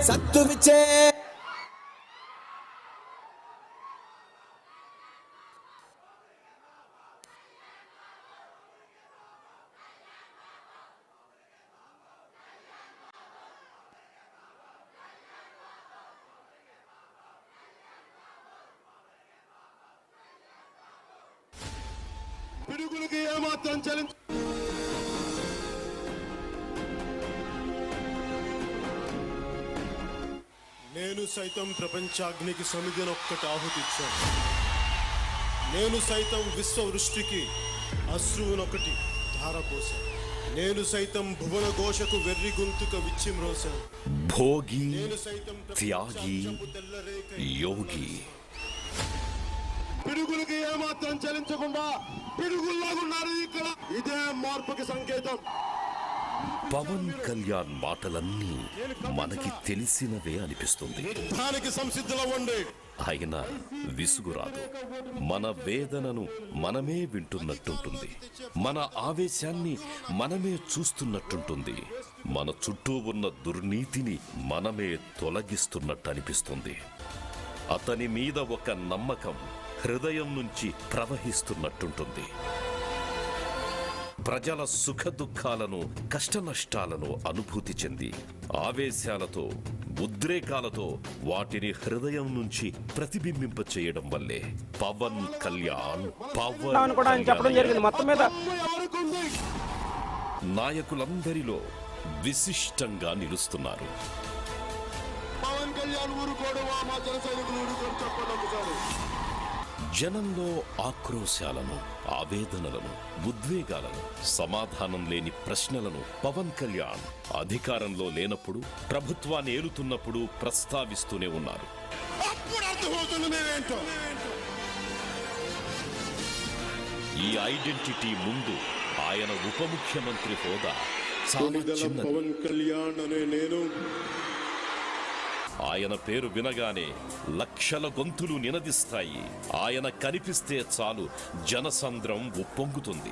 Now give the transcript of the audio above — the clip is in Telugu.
సత్తువిచ్చే పిడుగులకి ఏమాత్రం చలించ నేను సైతం ప్రపంచాగ్నికి సమిధినొక్కటి ఆహుతిచ్చాను. నేను సైతం విశ్వవృష్టికి అశ్రువునొకటి ధారపోశాను. నేను సైతం భువన ఘోషకు వెర్రి గొంతుక విచ్చిమ్రోశాను. భోగి, నేను సైతం త్యాగి, యోగి. పిడుగులకి ఏమాత్రం చలించకుండా పిడుగుల్లాగున్నారు ఇక్కడ. ఇదే మార్పుకి సంకేతం. పవన్ కళ్యాణ్ మాటలన్నీ మనకి తెలిసినవే అనిపిస్తుంది. యుద్ధానికి సంసిద్ధులవ్వండి. ఆయన విసుగురాదు. మన వేదనను మనమే వింటున్నట్టుంటుంది. మన ఆవేశాన్ని మనమే చూస్తున్నట్టుంటుంది. మన చుట్టూ ఉన్న దుర్నీతిని మనమే తొలగిస్తున్నట్టు అనిపిస్తుంది. అతని మీద ఒక నమ్మకం హృదయం నుంచి ప్రవహిస్తున్నట్టుంటుంది. ప్రజల సుఖ దుఃఖాలను, కష్ట నష్టాలను అనుభూతి చెంది ఆవేశాలతో, ఉద్రేకాలతో వాటిని హృదయం నుంచి ప్రతిబింబింప చేయడం వల్లే పవన్ కళ్యాణ్ నాయకులందరిలో విశిష్టంగా నిలుస్తున్నారు. పవన్ కళ్యాణ్ ఊరుకోవడం మా జన సైనికులు ఊరుకోవడం చెప్పండి ఒకసారి. జనంలో ఆక్రోశాలను, ఆవేదనలను, ఉద్వేగాలను, సమాధానం లేని ప్రశ్నలను పవన్ కళ్యాణ్ అధికారంలో లేనప్పుడు, ప్రభుత్వాన్ని ఏలుతున్నప్పుడు ప్రస్తావిస్తూనే ఉన్నారు. ఈ ఐడెంటిటీ ముందు ఆయన ఉప ముఖ్యమంత్రి హోదా చాలా చిన్నది. పవన్ కళ్యాణ్ అనే నేను ఆయన పేరు వినగానే లక్షల గొంతులు నినదిస్తాయి. ఆయన కనిపిస్తే చాలు జనసంద్రం ఉప్పొంగుతుంది.